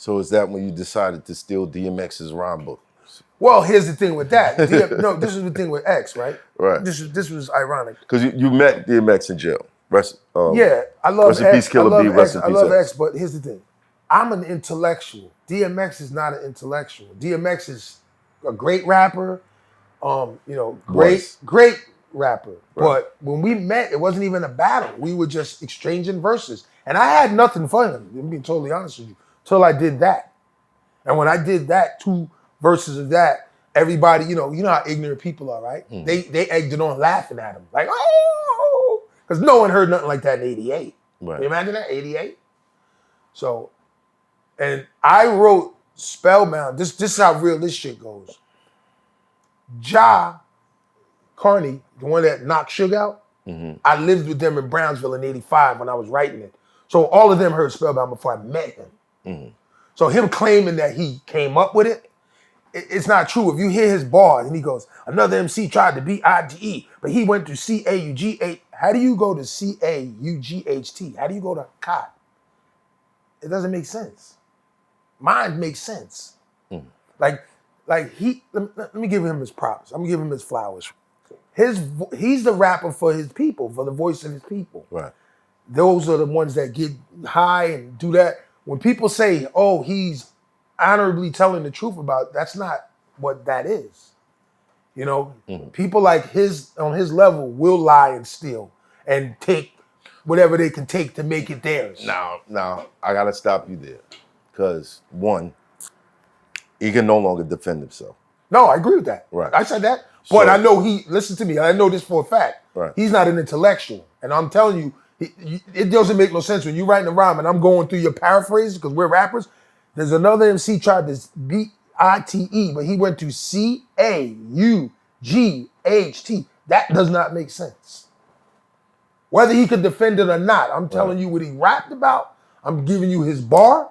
So is that when you decided to steal DMX's rhyme book? Well, here's the thing with that. No, this is the thing with X, right? Right. This was ironic. Because you met DMX in jail. Yeah, I love rest in X. peace, Killer I love B. X. Rest in I peace, love X. X, but here's the thing. I'm an intellectual. DMX is not an intellectual. DMX is a great rapper. Great rapper. Right. But when we met, it wasn't even a battle. We were just exchanging verses. And I had nothing for him, I'm being totally honest with you, till I did that. And when I did that, 2 verses of that, everybody, you know how ignorant people are, right? They egged it on laughing at him. Like, oh, because no one heard nothing like that in 88. Right. Can you imagine that? 88? So, and I wrote Spellbound. This is how real this shit goes. Ja Carney, the one that knocked Suge out, I lived with them in Brownsville in 85 when I was writing it. So all of them heard Spellbound before I met him. So him claiming that he came up with it, it's not true. If you hear his bars and he goes, another MC tried to beat IGE, but he went to C-A-U-G-H. How do you go to C-A-U-G-H-T? How do you go to cot? It doesn't make sense. Mine makes sense. Like let me give him his props. I'm gonna give him his flowers. He's the rapper for his people, for the voice of his people. Right. Those are the ones that get high and do that. When people say, oh, he's honorably telling the truth about it, that's not what that is. You know, people like on his level will lie and steal and take whatever they can take to make it theirs. Now, I gotta stop you there. Because one, he can no longer defend himself. No, I agree with that. Right. I said that. But I know listen to me, I know this for a fact. Right. He's not an intellectual. And I'm telling you, it doesn't make no sense when you're writing a rhyme and I'm going through your paraphrases because we're rappers. There's another MC tried to beat I-T-E, but he went to C-A-U-G-H-T. That does not make sense. Whether he could defend it or not, I'm telling you what he rapped about. I'm giving you his bar,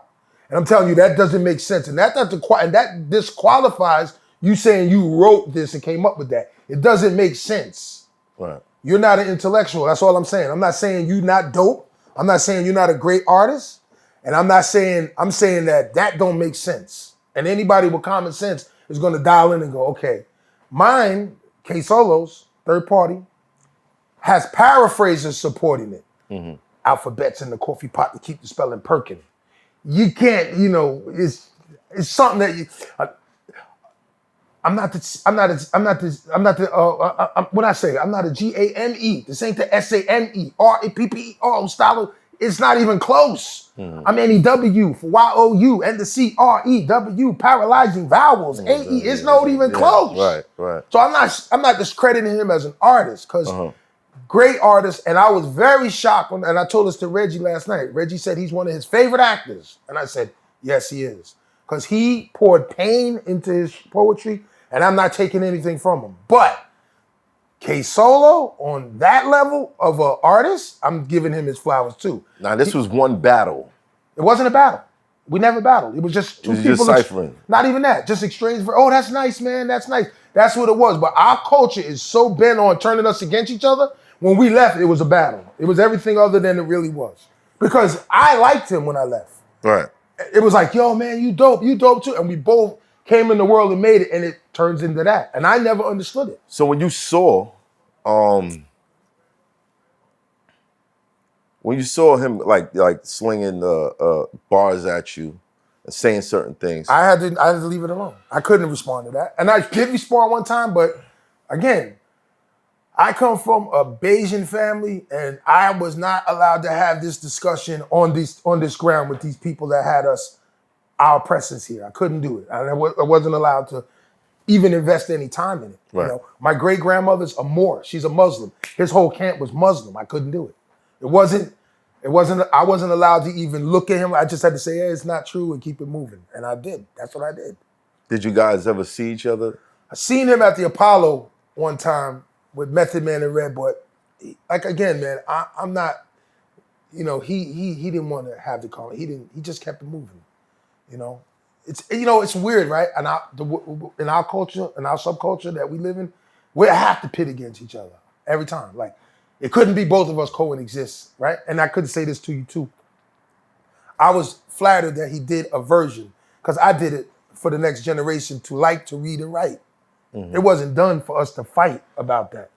and I'm telling you that doesn't make sense. And that disqualifies you saying you wrote this and came up with that. It doesn't make sense. Right. You're not an intellectual. That's all I'm saying. I'm not saying you're not dope. I'm not saying you're not a great artist. And I'm saying that don't make sense. And anybody with common sense is going to dial in and go, okay, mine, K Solo's, third party, has paraphrases supporting it. Alphabets in the coffee pot to keep the spelling perking. You can't, it's something that you. I'm not a GAME. This ain't the SAME, RAPPE, style. It's not even close. I'm NEW for YOU and the CREW, paralyzing vowels. AE is not even close. Right. So I'm not discrediting him as an artist because great artist, and I was very shocked and I told this to Reggie last night. Reggie said he's one of his favorite actors. And I said, yes, he is. Because he poured pain into his poetry, and I'm not taking anything from him. But K Solo, on that level of an artist, I'm giving him his flowers too. Now, this was one battle. It wasn't a battle. We never battled. It was just two people. Just ciphering. Not even that. Just exchange for, oh, that's nice, man. That's nice. That's what it was. But our culture is so bent on turning us against each other. When we left, it was a battle. It was everything other than it really was. Because I liked him when I left. Right. It was like, yo, man, you dope too. And we both came in the world and made it, and it turns into that. And I never understood it. So when you saw him like slinging bars at you and saying certain things, I had to leave it alone. I couldn't respond to that. And I did respond one time, but again, I come from a Bayesian family, and I was not allowed to have this discussion on this ground with these people that had our presence here. I couldn't do it. I wasn't allowed to even invest any time in it. Right. You know, my great grandmother's a Moor. She's a Muslim. His whole camp was Muslim. I couldn't do it. I wasn't allowed to even look at him. I just had to say, hey, it's not true, and keep it moving. And I did. That's what I did. Did you guys ever see each other? I seen him at the Apollo one time with Method Man and Red, but like again, man, I'm not, he didn't want to have the call. He just kept it moving. It's weird, right? And in our culture, in our subculture that we live in, we have to pit against each other every time. Like, it couldn't be both of us coexist, right? And I couldn't say this to you too. I was flattered that he did a version because I did it for the next generation to like to read and write. It wasn't done for us to fight about that.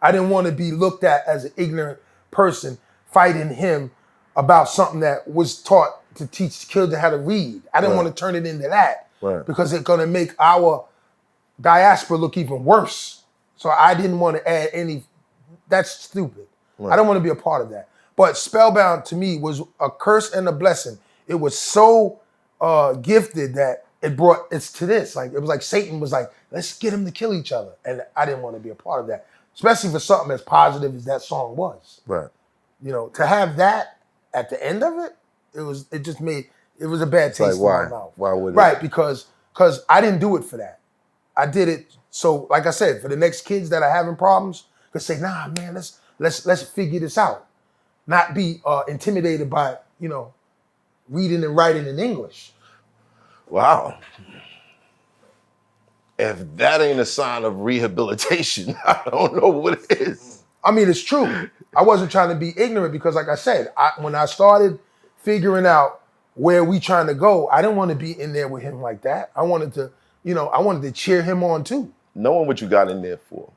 I didn't want to be looked at as an ignorant person fighting him about something that was taught to teach children how to read. I didn't want to turn it into that because it's going to make our diaspora look even worse. So I didn't want to add any. That's stupid. I don't want to be a part of that. But Spellbound to me was a curse and a blessing. It was so gifted that it brought it's to this. Like it was like Satan was like, let's get them to kill each other, and I didn't want to be a part of that, especially for something as positive as that song was. Right. You know, to have that at the end of it, it was a bad taste in my mouth. Why would it? Right, because I didn't do it for that. I did it so, like I said, for the next kids that are having problems, could say, nah, man, let's figure this out. Not be intimidated by, reading and writing in English. Wow. If that ain't a sign of rehabilitation, I don't know what it is. I mean, it's true. I wasn't trying to be ignorant because, like I said, when I started figuring out where we trying to go, I didn't want to be in there with him like that. I wanted to cheer him on too. Knowing what you got in there for,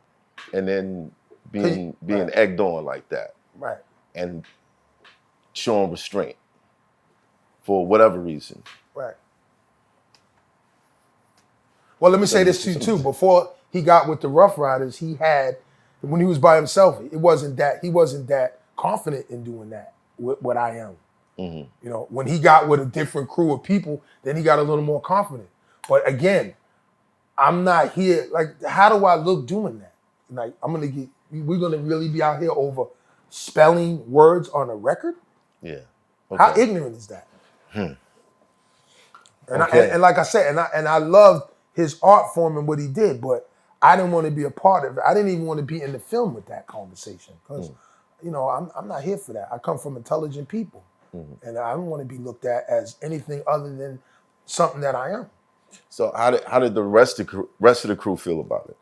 and then being egged on like that. Right. And showing restraint for whatever reason. Right. Well, let me say this to you too. Before he got with the Rough Riders, when he was by himself, he wasn't that confident in doing that, what I am. Mm-hmm. When he got with a different crew of people, then he got a little more confident. But again, I'm not here, like, how do I look doing that? Like, we're gonna really be out here over spelling words on a record? Yeah. Okay. How ignorant is that? And like I said, and I loved his art form and what he did, but I didn't want to be a part of it. I didn't even want to be in the film with that conversation because, I'm not here for that. I come from intelligent people, and I don't want to be looked at as anything other than something that I am. So how did the rest of the crew feel about it?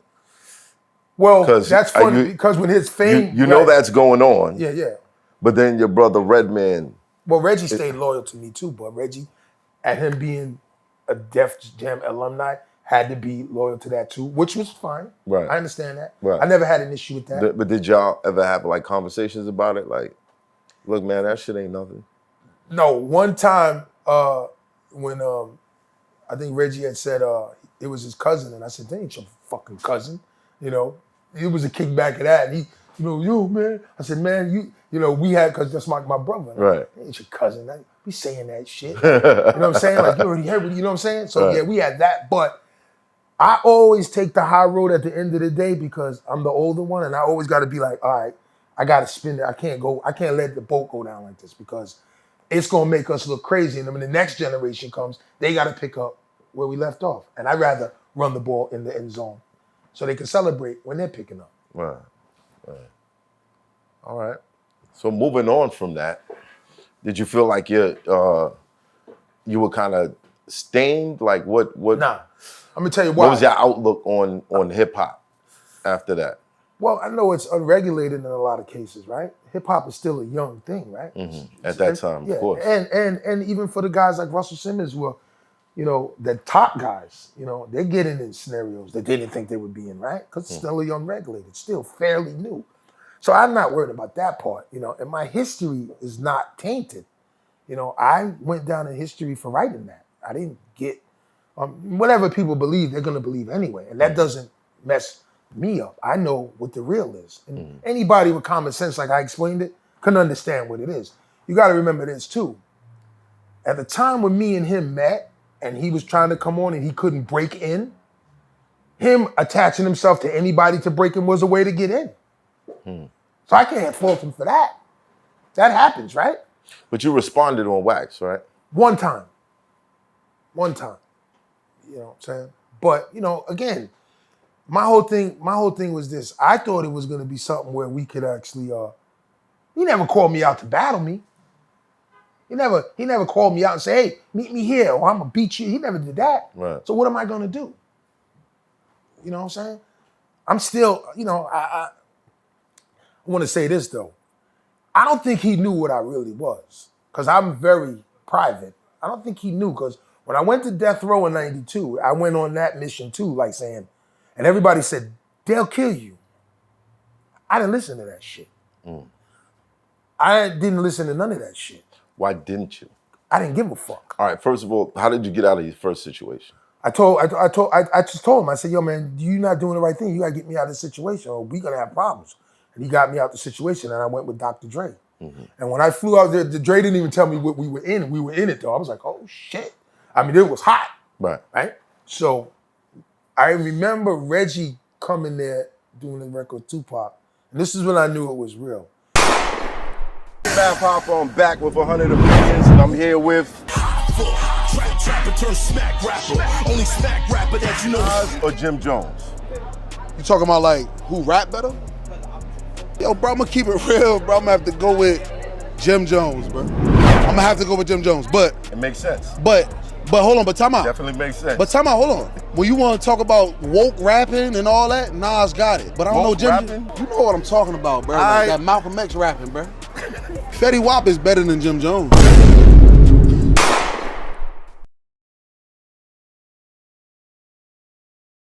Well, that's funny because when his fame, you know that's going on. Yeah. But then your brother Redman. Well, Reggie stayed loyal to me too, but Reggie, at him being a Def Jam alumni, had to be loyal to that too, which was fine. Right. I understand that. Right. I never had an issue with that. But did y'all ever have like conversations about it? Like, look, man, that shit ain't nothing. No, one time when I think Reggie had said it was his cousin, and I said, "That ain't your fucking cousin." It was a kickback of that. And he, yo, man. I said, man, we had, because that's my brother. Right. That ain't your cousin. Be saying that shit. You know what I'm saying? Like, you already heard, you know what I'm saying? So, yeah, we had that. But I always take the high road at the end of the day because I'm the older one, and I always got to be like, all right, I got to spin it. I can't let the boat go down like this because it's going to make us look crazy. And then when the next generation comes, they got to pick up where we left off. And I'd rather run the ball in the end zone so they can celebrate when they're picking up. Right. All right. So moving on from that, did you feel like you were kind of stained? Like what? Nah. I'm gonna tell you why. What was your outlook on hip hop after that? Well, I know it's unregulated in a lot of cases, right? Hip hop is still a young thing, right? Mm-hmm. At that time, yeah. Of course. And even for the guys like Russell Simmons, who are, the top guys, they're getting in scenarios that they didn't think they would be in, right? Because it's still unregulated, still fairly new. So I'm not worried about that part, and my history is not tainted. I went down in history for writing that. I didn't get, whatever people believe, they're going to believe anyway. And that doesn't mess me up. I know what the real is. And anybody with common sense, like I explained it, can understand what it is. You got to remember this too. At the time when me and him met, and he was trying to come on and he couldn't break in, him attaching himself to anybody to break in was a way to get in. So I can't fault him for that. That happens, right? But you responded on wax, right? One time. You know what I'm saying? But, again, my whole thing was this. I thought it was going to be something where we could actually, he never called me out to battle me. He never called me out and say, hey, meet me here or I'm going to beat you. He never did that. Right. So what am I going to do? You know what I'm saying? I'm still, I want to say this, though. I don't think he knew what I really was. because I'm very private. I don't think he knew, because when I went to death row in 92, I went on that mission too, like saying, and everybody said, they'll kill you. I didn't listen to that shit. I didn't listen to none of that shit. Why didn't you? I didn't give a fuck. All right, first of all, how did you get out of your first situation? I just told him, I said, yo, man, you're not doing the right thing. You gotta get me out of this situation or we gonna have problems. And he got me out the situation, and I went with Dr. Dre. And when I flew out there, Dre didn't even tell me what we were in. We were in it though. I was like, oh shit. I mean, it was hot. Right. So I remember Reggie coming there doing the record with Tupac. And this is when I knew it was real. Math Hoffa, I'm back with 100 opinions, and I'm here with Trapper turn smack rapper. Only smack rapper that you know. Nas or Jim Jones. You talking about like who rap better? Yo, bro, I'm gonna keep it real, bro. I'm gonna have to go with Jim Jones, bro. I'm gonna have to go with Jim Jones, but it makes sense. But hold on, but time out. Definitely makes sense. But time out, hold on. When you want to talk about woke rapping and all that, Nas got it. But I don't know Jim. Rapping? You know what I'm talking about, bro. Like that Malcolm X rapping, bro. Fetty Wap is better than Jim Jones.